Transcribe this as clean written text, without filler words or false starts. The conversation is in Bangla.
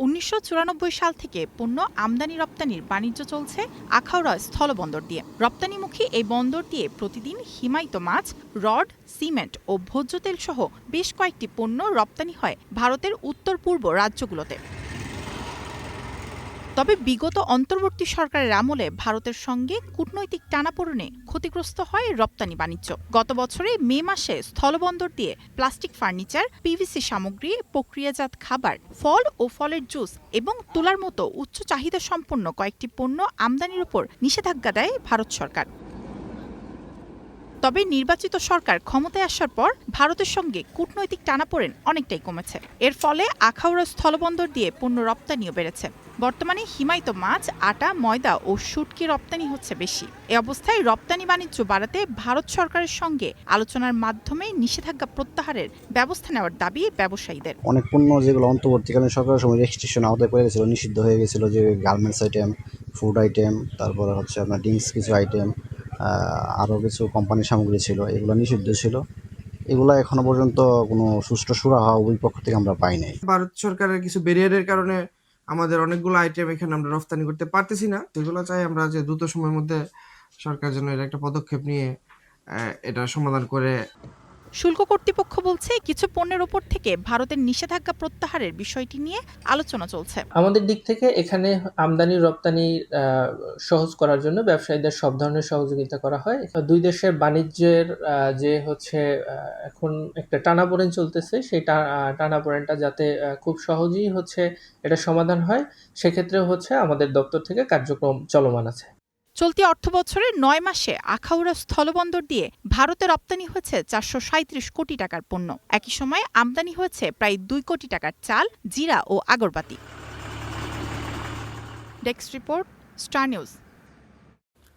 ১৯৯৪ সাল থেকে পণ্য আমদানি রপ্তানির বাণিজ্য চলছে আখাউড়া স্থলবন্দর দিয়ে। রপ্তানিমুখী এই বন্দর দিয়ে প্রতিদিন হিমায়িত মাছ, রড, সিমেন্ট ও ভোজ্য তেল সহ বেশ কয়েকটি পণ্য রপ্তানি হয় ভারতের উত্তর-পূর্ব রাজ্যগুলোতে। তবে বিগত অন্তর্বর্তী সরকারের আমলে ভারতের সঙ্গে কূটনৈতিক টানাপোড়েনে ক্ষতিগ্রস্ত হয় রপ্তানি বাণিজ্য। গত বছরে মে মাসে স্থলবন্দর দিয়ে প্লাস্টিক ফার্নিচার, পিভিসি সামগ্রী, প্রক্রিয়াজাত খাবার, ফল ও ফলের জুস এবং তুলার মতো উচ্চ চাহিদা সম্পন্ন কয়েকটি পণ্য আমদানির উপর নিষেধাজ্ঞা দেয় ভারত সরকার। তবে নির্বাচিত সরকার ক্ষমতায় আসার পর ভারতের সঙ্গে কূটনৈতিক টানাপোড়েন অনেকটাই কমেছে। এর ফলে আখাউড়া স্থলবন্দর দিয়ে পণ্য রপ্তানিও বেড়েছে। বর্তমানে হিমায়িত মাছ, আটা, ময়দা ও শুটকি রপ্তানি হচ্ছে বেশি। এ অবস্থায় রপ্তানি বাণিজ্য বাড়াতে ভারত সরকারের সঙ্গে আলোচনার মাধ্যমে নিষেধাজ্ঞা প্রত্যাহারের ব্যবস্থা নেওয়ার দাবি ব্যবসায়ীদের। অনেক পণ্য যেগুলো অন্তর্বর্তীকালীন সরকারের সময় রেস্ট্রিকশন আওতায় পড়ে গেছিল, নিষিদ্ধ হয়ে গেছিল, যে গার্মেন্টস আইটেম, ফুড আইটেম, তারপরে হচ্ছে আপনার ড্রিঙ্কস কিছু আইটেম, আরও কিছু কোম্পানির সামগ্রী ছিল, এগুলো নিষিদ্ধ ছিল। এগুলো এখনো পর্যন্ত কোনো সুষ্ঠু সুরাহা ওই পক্ষ থেকে আমরা পাই নাই। ভারত সরকারের কিছু ব্যারিয়ারের কারণে আমাদের অনেকগুলো আইটেম এখানে আমরা রপ্তানি করতে পারতেছি না। সেগুলো চাই আমরা যে দ্রুত সময়ের মধ্যে সরকার যেন এর একটা পদক্ষেপ নিয়ে এটা সমাধান করে। শুল্ক কর্তৃপক্ষ বলছে কিছু পণ্যের ওপর থেকে ভারতের নিষেধাজ্ঞা প্রত্যাহারের বিষয়টি নিয়ে আলোচনা চলছে। আমাদের দিক থেকে এখানে আমদানি রপ্তানি সহজ করার জন্য ব্যবসায়ীদের সব ধরনের সহযোগিতা করা হয়। দুই দেশের বাণিজ্যের যে হচ্ছে এখন একটা টানাপোড়েন চলতেছে, সেই টানাপোড়েনটা যাতে খুব সহজেই হচ্ছে এটা সমাধান হয়, সেক্ষেত্রে হচ্ছে আমাদের দপ্তর থেকে কার্যক্রম চলমান আছে। চলতি অর্থবছরের ৯ মাসে আখাউড়া স্থলবন্দর দিয়ে ভারতে রপ্তানি হয়েছে ৪৩৭ কোটি টাকার পণ্য। একই সময়ে আমদানি হয়েছে প্রায় ২ কোটি টাকার চাল, জিরা ও আগরবাতি। Desk report, star news.